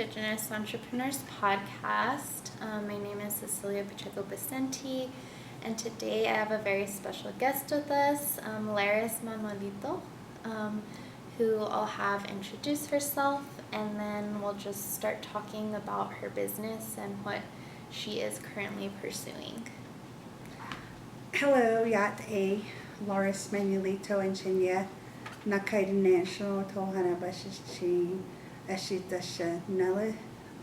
Indigenous Entrepreneurs podcast. My name is Cecilia Becenti, and today I have a very special guest with us, Laris Manuelito, who I'll have introduce herself, and then we'll just start talking about her business and what she is currently pursuing. Hello, Yate, Laris Manuelito and Chinya, Nakaida National, Tohatchi, Ashitasha Nele,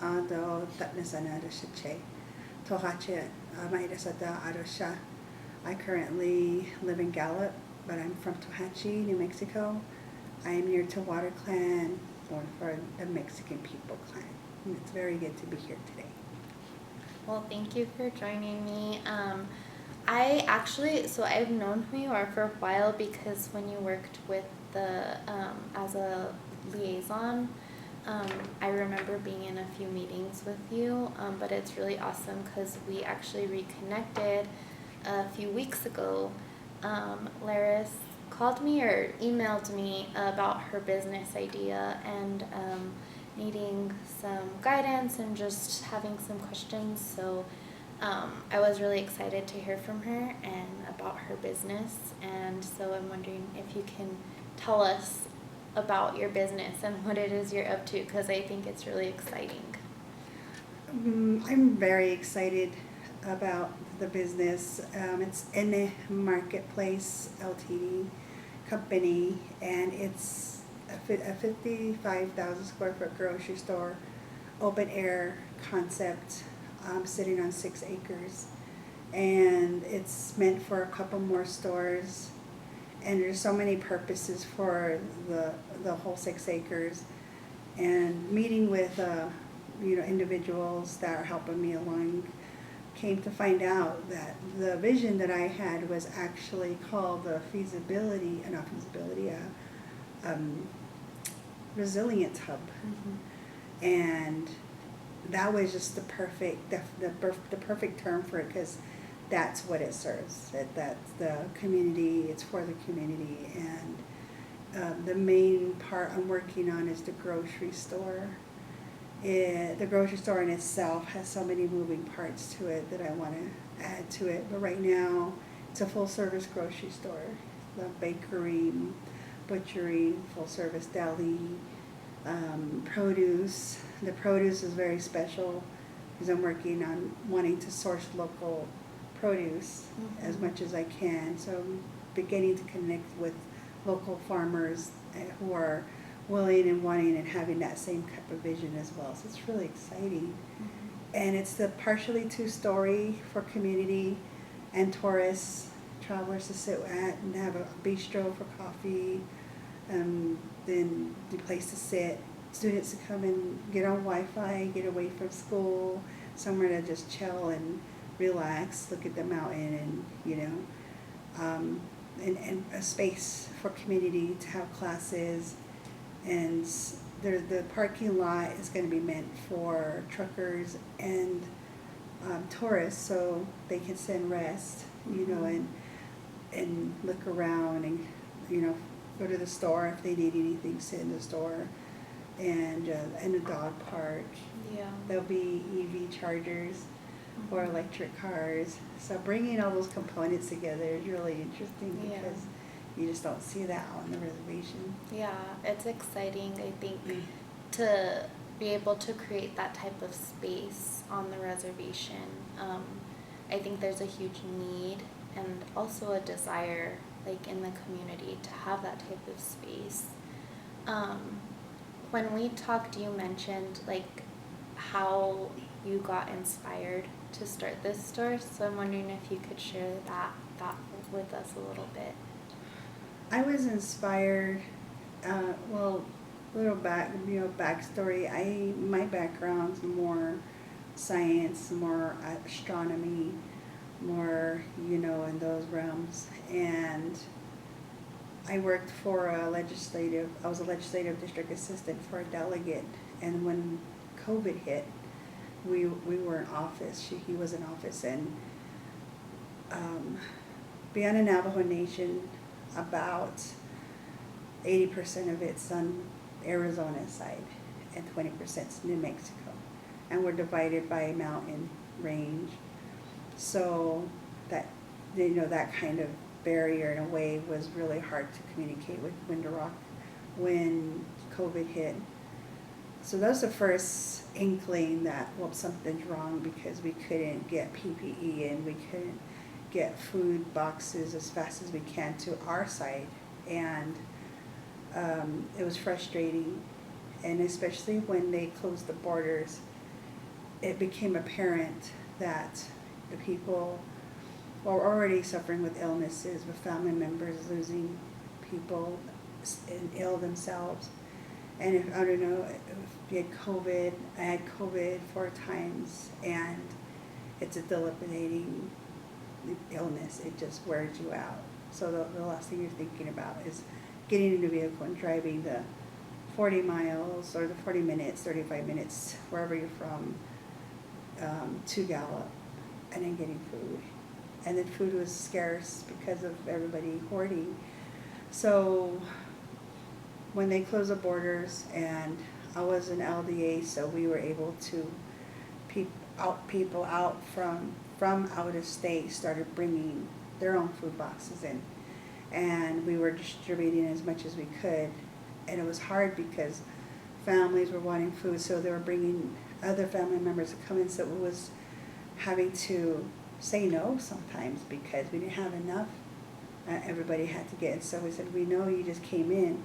Ado Tatnasana Shache, Tohatchi, Maidasada Adosha. I currently live in Gallup, but I'm from Tohatchi, New Mexico. I am near to Water Clan, born for the Mexican people clan. And it's very good to be here today. Well, thank you for joining me. I've known who you are for a while because when you worked with as a liaison, I remember being in a few meetings with you, but it's really awesome because we actually reconnected a few weeks ago. Laris called me or emailed me about her business idea and needing some guidance and just having some questions. So I was really excited to hear from her and about her business. And so I'm wondering if you can tell us about your business and what it is you're up to, because I think it's really exciting. I'm very excited about the business. It's Diné Marketplace Ltd. company, and it's a 55,000 square foot grocery store, open air concept, sitting on 6 acres, and it's meant for a couple more stores. And there's so many purposes for the whole 6 acres, and meeting with individuals that are helping me along, came to find out that the vision that I had was actually called the resilience hub. Mm-hmm. And that was just the perfect term for it, because that's what it serves. That's the community. It's for the community. And the main part I'm working on is the grocery store. The grocery store in itself has so many moving parts to it that I want to add to it. But right now, it's a full-service grocery store. The bakery, butchery, full-service deli, produce. The produce is very special because I'm working on wanting to source local produce as much as I can. So I'm beginning to connect with local farmers who are willing and wanting and having that same type of vision as well. So it's really exciting. And it's the partially 2-story for community and tourists, travelers to sit at and have a bistro for coffee, then the place to sit, students to come and get on Wi-Fi, get away from school, somewhere to just chill and relax, look at the mountain, and a space for community to have classes. And the parking lot is going to be meant for truckers and tourists, so they can sit and rest, and look around and, go to the store if they need anything, sit in the store, and a dog park. Yeah. There'll be EV chargers or electric cars. So bringing all those components together is really interesting because you just don't see that on the reservation. Yeah, it's exciting, I think, to be able to create that type of space on the reservation. I think there's a huge need and also a desire, like, in the community to have that type of space. When we talked, you mentioned, like, how you got inspired to start this store, so I'm wondering if you could share that with us a little bit. I was inspired, backstory. My background's more science, more astronomy, more, in those realms. And I worked for I was a legislative district assistant for a delegate. And when COVID hit, we were in office. He was in office. And beyond the Navajo Nation, about 80% of it's on Arizona side. and 20% is New Mexico. And we're divided by a mountain range. So that, that kind of barrier in a way was really hard to communicate with Window when COVID hit. So that was the first inkling that, well, something's wrong, because we couldn't get PPE and we couldn't get food boxes as fast as we can to our side. And it was frustrating. And especially when they closed the borders, it became apparent that the people were already suffering with illnesses, with family members losing people and ill themselves. And if, I don't know, if you had COVID, I had COVID 4 times, and it's a debilitating illness. It just wears you out. So the last thing you're thinking about is getting in a vehicle and driving the 40 miles or the 40 minutes, 35 minutes, wherever you're from, to Gallup, and then getting food. And then food was scarce because of everybody hoarding. So when they closed the borders, and I was an LDA, so we were able to people out from out of state started bringing their own food boxes in, and we were distributing as much as we could. And it was hard because families were wanting food, so they were bringing other family members to come in, so it was having to say no sometimes because we didn't have enough. Everybody had to get it. So we said, we know you just came in,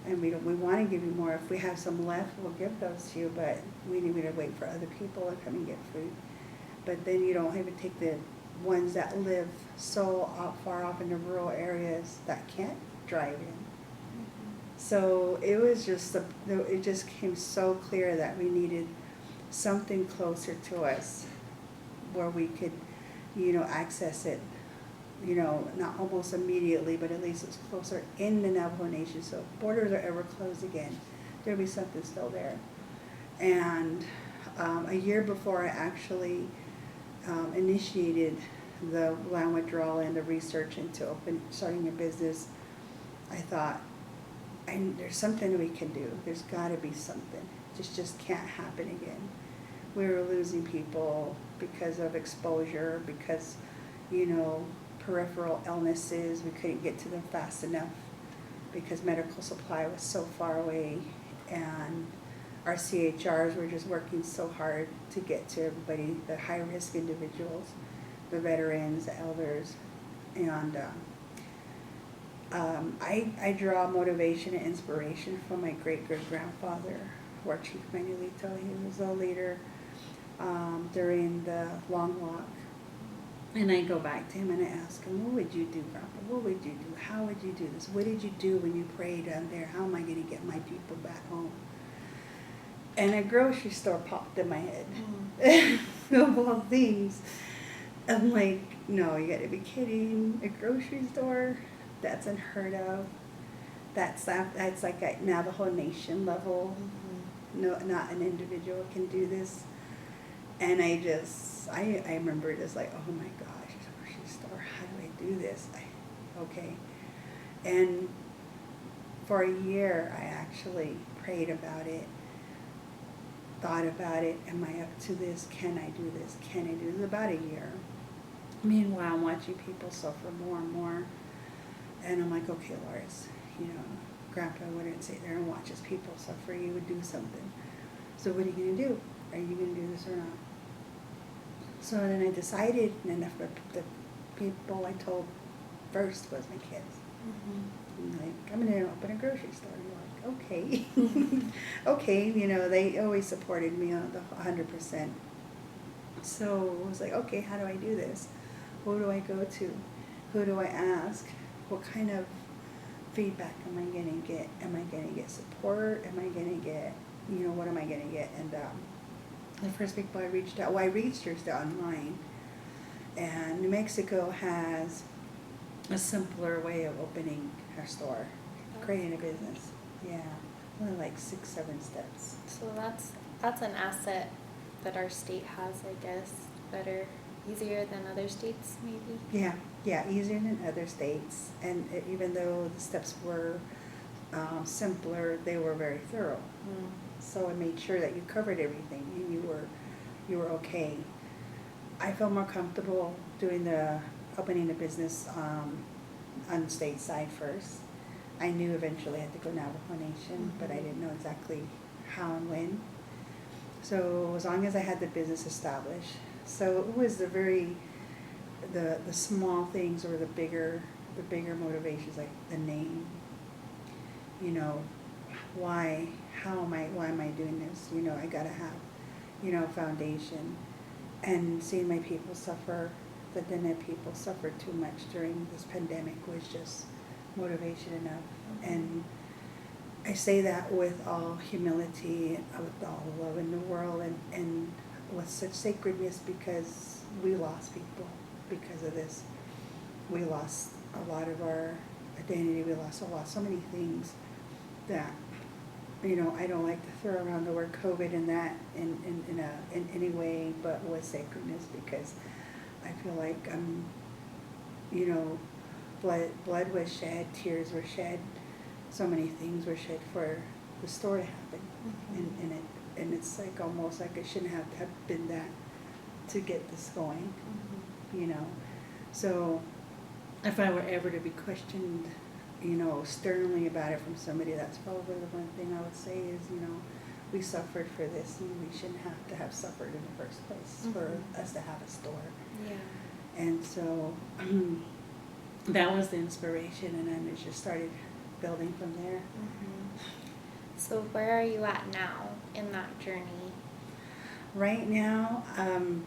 and we want to give you more. If we have some left, we'll give those to you, but we need to wait for other people to come and get food. But then you don't even take the ones that live so far off in the rural areas that can't drive in. So it was just, it just came so clear that we needed something closer to us where we could, access it, not almost immediately, but at least it's closer in the Navajo Nation. So if borders are ever closed again, there'll be something still there. And a year before I actually initiated the land withdrawal and the research into starting a business, I thought, there's something we can do. There's got to be something. This just can't happen again. We were losing people because of exposure, because, peripheral illnesses. We couldn't get to them fast enough because medical supply was so far away, and our CHRs were just working so hard to get to everybody, the high-risk individuals, the veterans, the elders. And I draw motivation and inspiration from my great-great-grandfather, Tohatchi Manuelito. He was a leader during the Long Walk. And I go back to him and I ask him, what would you do, Grandpa? What would you do? How would you do this? What did you do when you prayed down there? How am I going to get my people back home? And a grocery store popped in my head. Of all things. I'm like, no, you got to be kidding. A grocery store? That's unheard of. That's like at Navajo Nation level. No, not an individual can do this. And I remember just like, oh my gosh, a grocery store, how do I do this? Okay. And for a year, I actually prayed about it, thought about it. Am I up to this? Can I do this? Can I do this? About a year. Meanwhile, I'm watching people suffer more and more. And I'm like, okay, Laris, Grandpa wouldn't sit there and watch his people suffer. You would do something. So what are you going to do? Are you going to do this or not? So then I decided, and the people I told first was my kids. I'm like, I'm going to open a grocery store. And they're like, okay. Okay, they always supported me on the 100%. So I was like, okay, how do I do this? Who do I go to? Who do I ask? What kind of feedback am I going to get? Am I going to get support? Am I going to get, what am I going to get? And the first people I reached out, I researched online. And New Mexico has a simpler way of opening a store, creating a business. Yeah, only like 6-7 steps. So that's an asset that our state has, I guess, easier than other states, maybe? Yeah, easier than other states. And even though the steps were simpler, they were very thorough. So I made sure that you covered everything and you were okay. I felt more comfortable opening a business on the state side first. I knew eventually I had to go Navajo Nation, but I didn't know exactly how and when. So as long as I had the business established. So it was the small things or the bigger motivations, like the name, you know, why am I doing this? You know, I gotta have, you know, foundation. And seeing my people suffer, the Diné people suffered too much during this pandemic was just motivation enough. And I say that with all humility, with all love in the world, and with such sacredness, because we lost people because of this. We lost a lot of our identity. We lost so many things that, you know, I don't like to throw around the word COVID in that in any way, but with sacredness, because I feel like you know, blood was shed, tears were shed, so many things were shed for the story to happen, and it's like almost like it shouldn't have been that to get this going, you know. So if I were ever to be questioned, you know, sternly about it from somebody, that's probably the one thing I would say is, you know, we suffered for this, and we shouldn't have to have suffered in the first place for us to have a store. Yeah. And so that was the inspiration, and then it just started building from there. So where are you at now in that journey? Right now,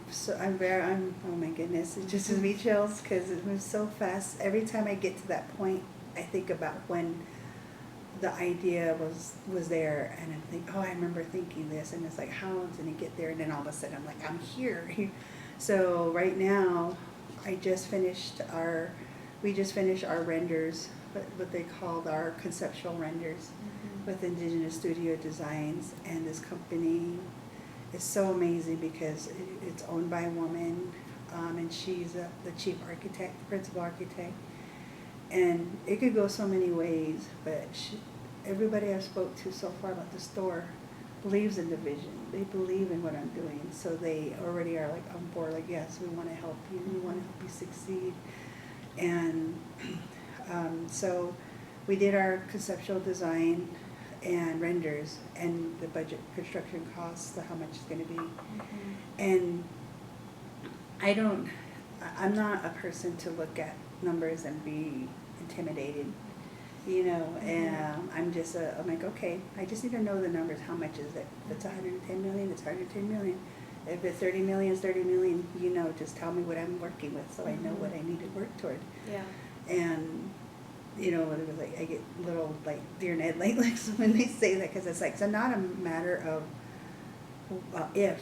so I'm, oh my goodness, it just gives me chills because it moves so fast. Every time I get to that point, I think about when the idea was there, and I think, oh, I remember thinking this, and it's like, how did it get there? And then all of a sudden I'm like, I'm here. So right now, we just finished our renders, what they called our conceptual renders with Indigenous Studio Designs, and this company is so amazing because it's owned by a woman, and she's the chief architect, principal architect, and it could go so many ways, but everybody I've spoke to so far about the store believes in the vision. They believe in what I'm doing, so they already are like on board, like, yes, we want to help you, we want to help you succeed. And so we did our conceptual design and renders and the budget construction costs, how much it's going to be. And I'm not a person to look at numbers and be intimidated, you know, and I'm like, okay, I just need to know the numbers. How much is it? If it's 110 million, it's 110 million. If it's 30 million, it's 30 million, you know, just tell me what I'm working with so I know what I need to work toward. Yeah. And, you know, it was like, I get little, like, deer in headlights when they say that, because it's like, so not a matter of if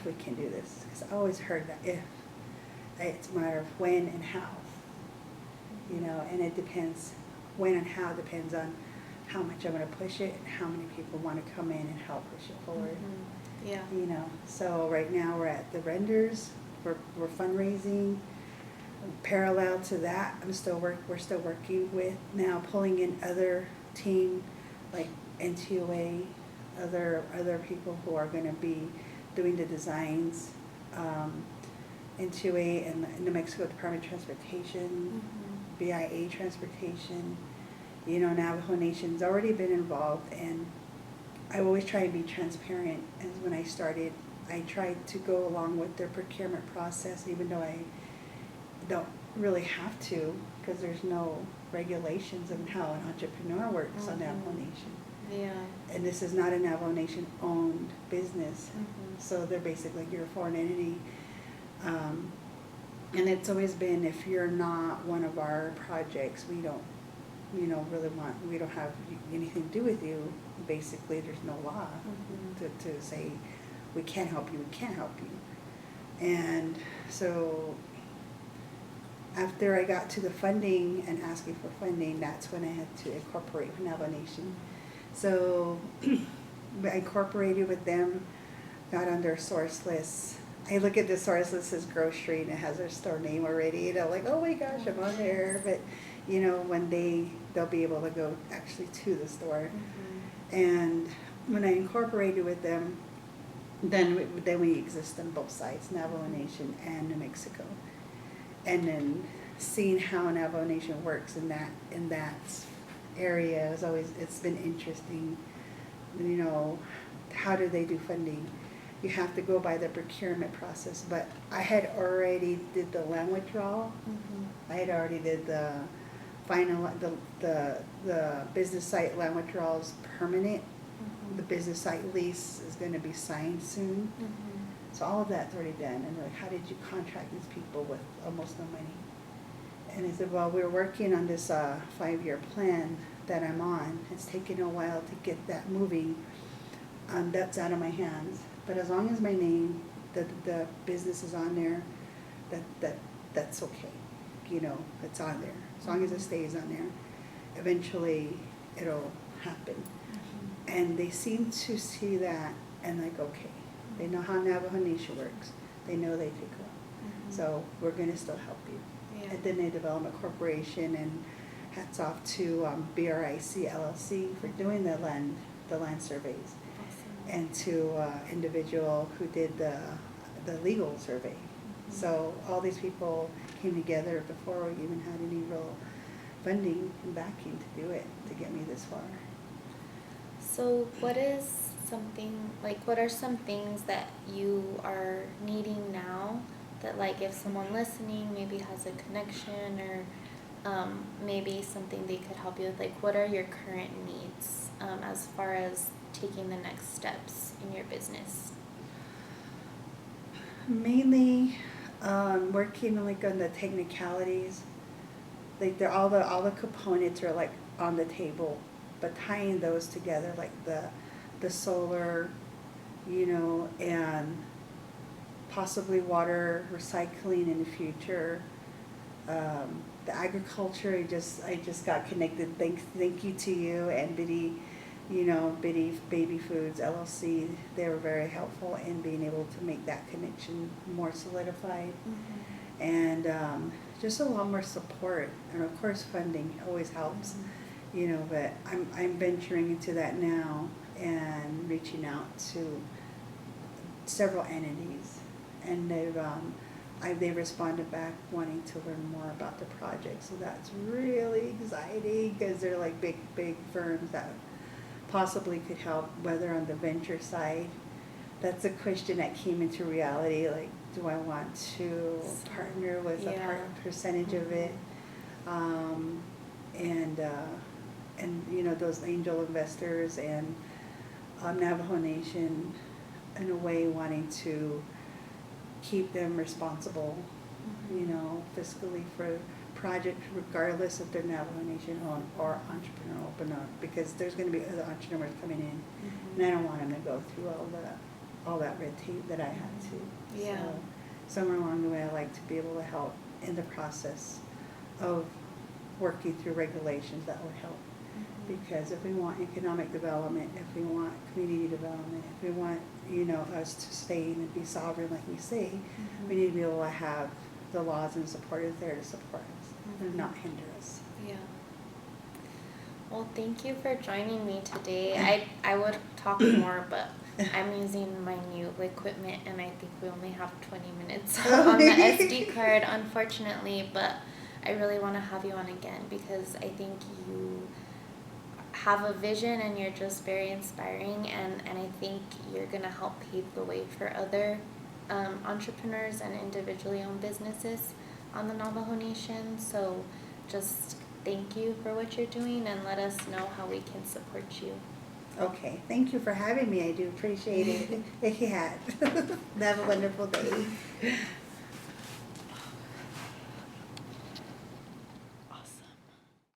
we can do this, because I always heard that if. It's a matter of when and how, you know, and it depends, when and how depends on how much I'm going to push it and how many people want to come in and help push it forward. Yeah. You know, so right now we're at the renders, we're fundraising. Parallel to that, we're still working with now pulling in other team like NTOA, other people who are going to be doing the designs, NTOA and New Mexico Department of Transportation, BIA Transportation, you know, Navajo Nation's already been involved, and I always try to be transparent. And when I started, I tried to go along with their procurement process, even though I don't really have to, because there's no regulations of how an entrepreneur works on Navajo Nation. Yeah. And this is not a Navajo Nation owned business, so they're basically, you're a foreign entity. And it's always been, if you're not one of our projects, we don't, you know, we don't have anything to do with you. Basically, there's no law to say we can't help you, we can't help you. And so after I got to the funding and asking for funding, that's when I had to incorporate Navajo Nation. So I incorporated with them, got on their source list. I look at the source list as grocery, and it has their store name already, and I'm like, oh my gosh, I'm on there. But you know, one day they'll be able to go actually to the store. And when I incorporated with them, then we exist on both sides, Navajo Nation and New Mexico. And then seeing how Navajo Nation works in that area is always, it's been interesting. You know, how do they do funding? You have to go by the procurement process, but I had already did the land withdrawal. Mm-hmm. I had already did the final, the business site land withdrawal is permanent. Mm-hmm. The business site lease is going to be signed soon. Mm-hmm. So all of that's already done. And like, how did you contract these people with almost no money? And I said, well, we're working on this 5-year plan that I'm on. It's taken a while to get that moving. That's out of my hands. But as long as my name, the business is on there, that's okay. You know, it's on there. As long as it stays on there, eventually it'll happen. Mm-hmm. And they seem to see that and like, okay, they know how Navajo Nation works. They know they take well. Mm-hmm. So we're going to still help you. Yeah. At Diné Development Corporation, and hats off to BRIC LLC for doing the land surveys. Awesome. And to individual who did the legal survey. Mm-hmm. So all these people came together before we even had any real funding and backing to do it, to get me this far. So what are some things that you are needing now that, like, if someone listening maybe has a connection or maybe something they could help you with, like, what are your current needs as far as taking the next steps in your business? Mainly working like on the technicalities. Like all the components are like on the table, but tying those together, like the solar, you know, and possibly water recycling in the future. The agriculture, I just got connected. Thank you to you and Biddy Baby Foods LLC. They were very helpful in being able to make that connection more solidified. Mm-hmm. And just a lot more support, and of course funding always helps. Mm-hmm. You know, but I'm venturing into that now and reaching out to several entities, and they responded back wanting to learn more about the project. So that's really exciting because they're like big firms that possibly could help, whether on the venture side. That's a question that came into reality, like, do I want to partner with Yeah. a percentage of it? And you know, those angel investors and Navajo Nation, in a way, wanting to keep them responsible, Mm-hmm. you know, fiscally for projects, regardless if they're Navajo Nation or entrepreneurial, but not, because there's going to be other entrepreneurs coming in, Mm-hmm. and I don't want them to go through all that red tape that I had to. Yeah. So somewhere along the way, I like to be able to help in the process of working through regulations that would help. Mm-hmm. Because if we want economic development, if we want community development, if we want, you know, us to stay and be sovereign, like we say, Mm-hmm. we need to be able to have the laws and supporters there to support us and Mhm. not hinder us. Yeah. Well, thank you for joining me today. I would talk more, but I'm using my new equipment, and I think we only have 20 minutes on the SD card, unfortunately. But I really want to have you on again because I think you have a vision and you're just very inspiring, and I think you're going to help pave the way for other entrepreneurs and individually owned businesses on the Navajo Nation. So just thank you for what you're doing, and let us know how we can support you. Okay, thank you for having me. I do appreciate it. Yeah. Have a wonderful day.